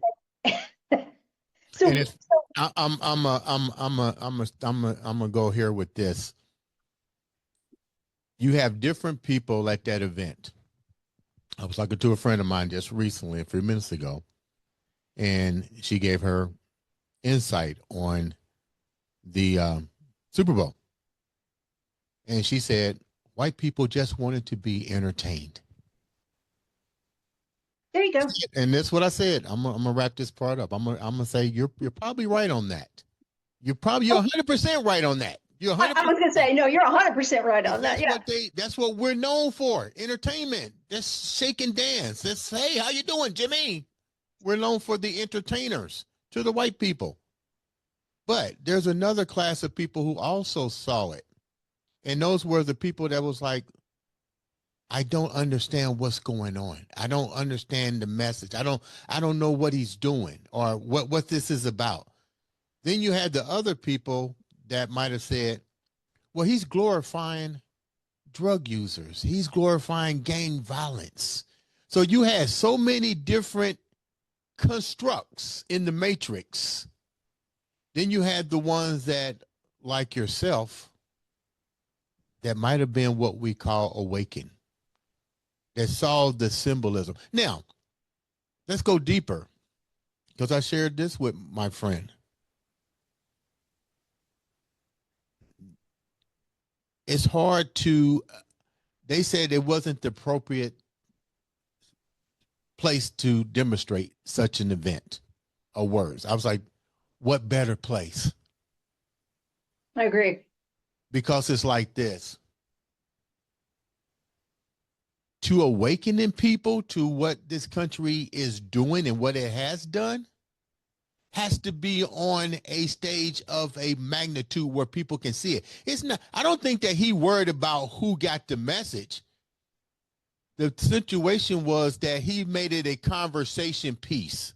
so, and I'm gonna go here with this. You have different people at that event. I was talking to a friend of mine just recently, a few minutes ago, and she gave her insight on the Super Bowl. And she said, white people just wanted to be entertained. There you go. And that's what I said. I'm gonna wrap this part up. I'm gonna say you're probably right on that. You're 100% right on that. You're I 100%. was going to say, no, you're 100% right on that. Yeah. That's what we're known for. Entertainment. That's shake and dance. That's, hey, how you doing, Jimmy? We're known for the entertainers to the white people. But there's another class of people who also saw it. And those were the people that was like, I don't understand what's going on. I don't understand the message. I don't know what he's doing or what this is about. Then you had the other people that might have said, well, he's glorifying drug users. He's glorifying gang violence. So you had so many different constructs in the matrix. Then you had the ones that, like yourself, that might have been what we call awakened, that saw the symbolism. Now, let's go deeper, because I shared this with my friend. It's hard to, they said it wasn't the appropriate place to demonstrate such an event of words. I was like, what better place? I agree. Because it's like this. To awakening people to what this country is doing and what it has done has to be on a stage of a magnitude where people can see it. It's not, I don't think that he worried about who got the message. The situation was that he made it a conversation piece.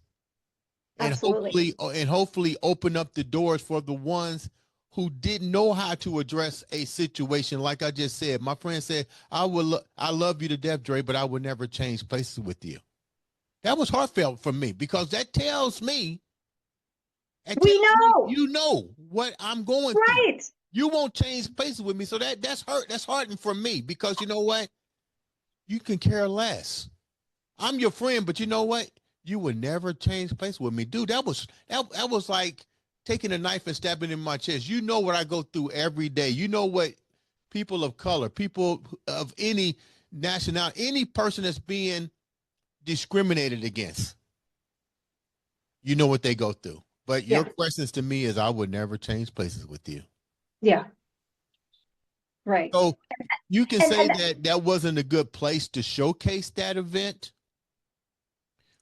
And Absolutely. hopefully open up the doors for the ones who didn't know how to address a situation. Like I just said, my friend said, I love you to death, Dre, but I would never change places with you. That was heartfelt for me, because that tells me, We know. you know what I'm going through. Right. You won't change places with me. So that's heartening for me, because you know what? You can care less. I'm your friend, but you know what? You would never change places with me. Dude, that was like taking a knife and stabbing in my chest. You know what I go through every day. You know what people of color, people of any nationality, any person that's being discriminated against, you know what they go through. But your questions to me is, I would never change places with you. Yeah. Right. So you can say that wasn't a good place to showcase that event,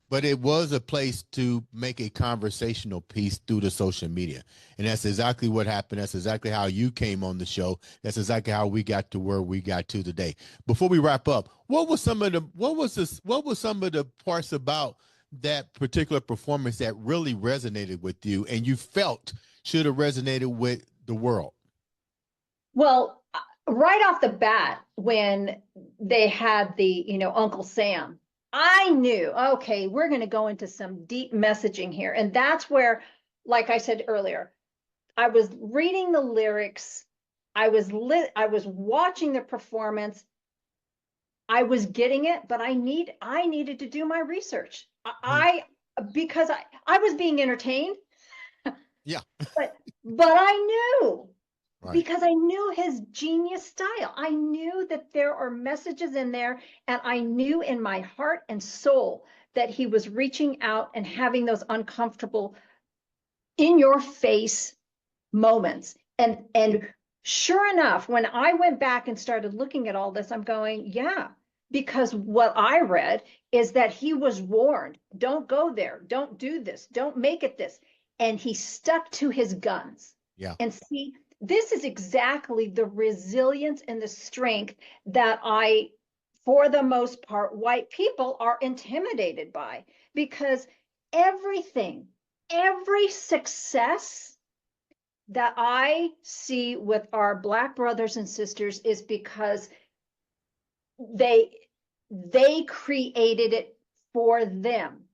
but it was a place to make a conversational piece through the social media. And that's exactly what happened. That's exactly how you came on the show. That's exactly how we got to where we got to today. Before we wrap up, what was some of the parts about that particular performance that really resonated with you and you felt should have resonated with the world? Well, right off the bat, when they had the, Uncle Sam, I knew, okay, we're going to go into some deep messaging here. And that's where, like I said earlier, I was reading the lyrics. I was watching the performance. I was getting it, but I needed to do my research. Because I was being entertained. Yeah. but I knew. Right. Because I knew his genius style. I knew that there are messages in there, and I knew in my heart and soul that he was reaching out and having those uncomfortable, in your face moments. And sure enough, when I went back and started looking at all this, I'm going, yeah, because what I read is that he was warned, don't go there, don't do this, don't make it this. And he stuck to his guns. Yeah. And see, this is exactly the resilience and the strength that for the most part, white people are intimidated by, because every success that I see with our Black brothers and sisters is because they created it for them.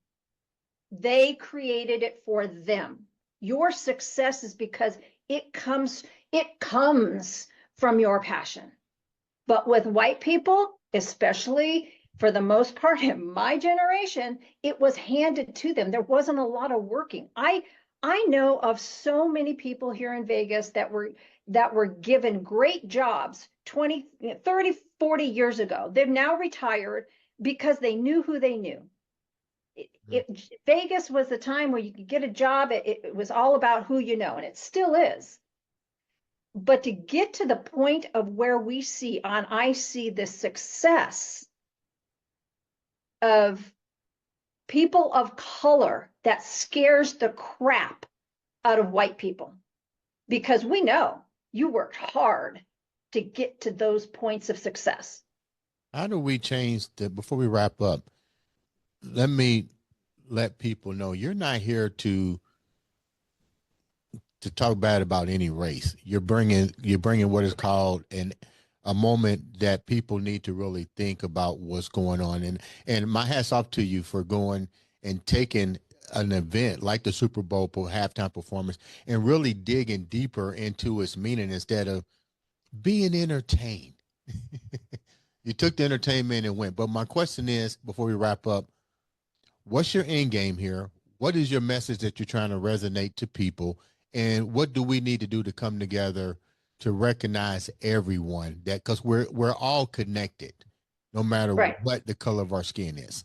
They created it for them. Your success is because it comes from your passion. But with white people, especially for the most part, in my generation, it was handed to them. There wasn't a lot of working. I know of so many people here in Vegas that were given great jobs 20, 30, 40 years ago. They've now retired because they knew who they knew. Vegas was the time where you could get a job. It was all about who you know, and it still is. But to get to the point of where I see the success of people of color that scares the crap out of white people, because we know you worked hard to get to those points of success. How do we change before we wrap up? Let me let people know you're not here to talk bad about any race. You're bringing what is called a moment that people need to really think about what's going on. And my hat's off to you for going and taking an event like the Super Bowl halftime performance and really digging deeper into its meaning instead of being entertained. You took the entertainment and went. But my question is, before we wrap up, what's your end game here? What is your message that you're trying to resonate to people? And what do we need to do to come together to recognize everyone, that because we're all connected, no matter what the color of our skin is?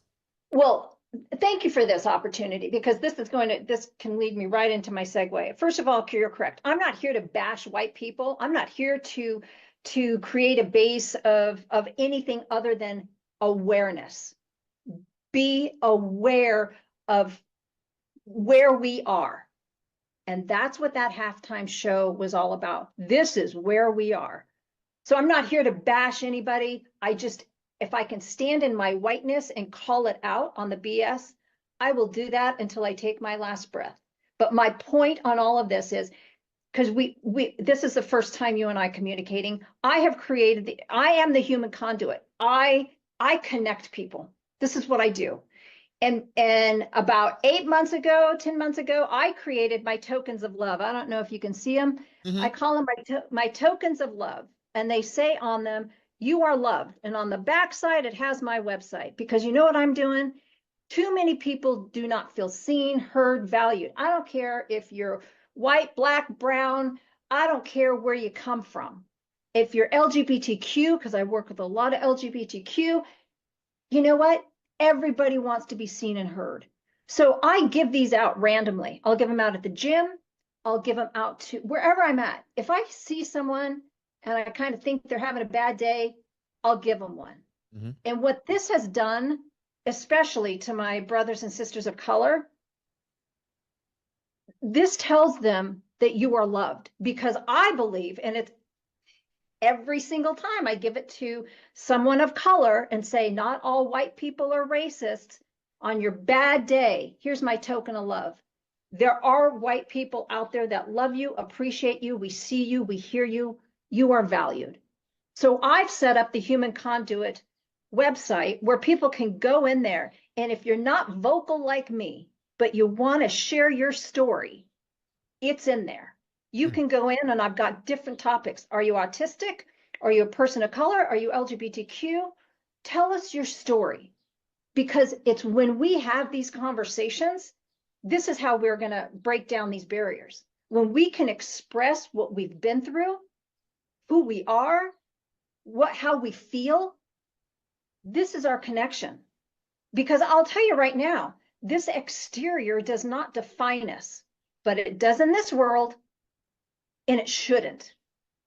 Well, thank you for this opportunity, because this can lead me right into my segue. First of all, you're correct. I'm not here to bash white people. I'm not here to create a base of anything other than awareness. Be aware of where we are. And that's what that halftime show was all about. This is where we are. So I'm not here to bash anybody. If I can stand in my whiteness and call it out on the BS, I will do that until I take my last breath. But my point on all of this is, because this is the first time you and I communicating, I am the human conduit. I connect people. This is what I do. And about 10 months ago, I created my tokens of love. I don't know if you can see them. Mm-hmm. I call them my tokens of love. And they say on them, you are loved. And on the back side, it has my website, because you know what I'm doing? Too many people do not feel seen, heard, valued. I don't care if you're white, black, brown. I don't care where you come from. If you're LGBTQ, because I work with a lot of LGBTQ, you know what? Everybody wants to be seen and heard. So I give these out randomly. I'll give them out at the gym. I'll give them out to wherever I'm at. If I see someone and I kind of think they're having a bad day, I'll give them one. Mm-hmm. And what this has done, especially to my brothers and sisters of color, this tells them that you are loved, because I believe, and it's every single time I give it to someone of color and say, not all white people are racists. On your bad day, here's my token of love. There are white people out there that love you, appreciate you. We see you, we hear you. You are valued. So I've set up the Human Conduit website where people can go in there. And if you're not vocal like me, but you want to share your story, it's in there. You can go in, and I've got different topics. Are you autistic? Are you a person of color? Are you LGBTQ? Tell us your story, because it's when we have these conversations, this is how we're going to break down these barriers. When we can express what we've been through, who we are, how we feel, this is our connection. Because I'll tell you right now, this exterior does not define us, but it does in this world. And it shouldn't.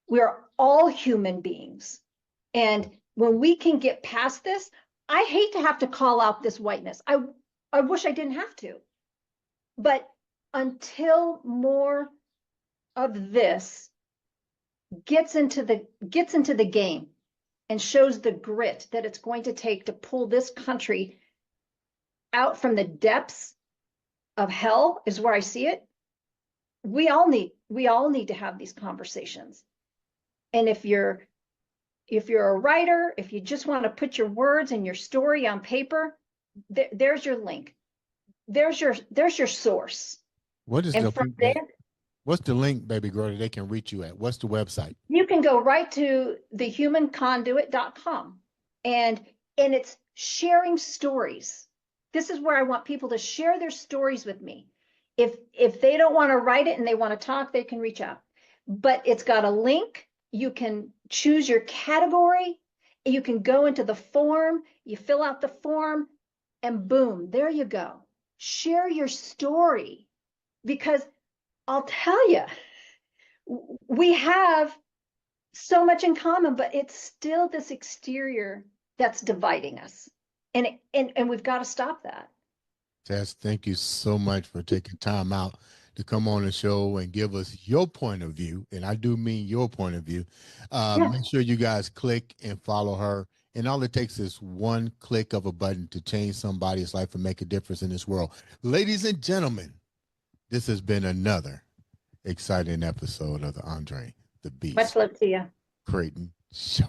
We're all human beings. And when we can get past this, I hate to have to call out this whiteness. I wish I didn't have to. But until more of this gets into the game and shows the grit that it's going to take to pull this country out from the depths of hell, is where I see it. We all need to have these conversations. And if you're a writer, if you just want to put your words and your story on paper, there's your link. There's your source. What's the link, baby girl, that they can reach you at? What's the website? You can go right to thehumanconduit.com. And And it's sharing stories. This is where I want people to share their stories with me. If they don't want to write it and they want to talk, they can reach out. But it's got a link. You can choose your category. You can go into the form. You fill out the form, and boom, there you go. Share your story, because I'll tell you, we have so much in common, but it's still this exterior that's dividing us. And we've got to stop that. Tess, thank you so much for taking time out to come on the show and give us your point of view. And I do mean your point of view. Yeah. Make sure you guys click and follow her. And all it takes is one click of a button to change somebody's life and make a difference in this world. Ladies and gentlemen, this has been another exciting episode of the Andre the Much Beast love to you. Crayton Show.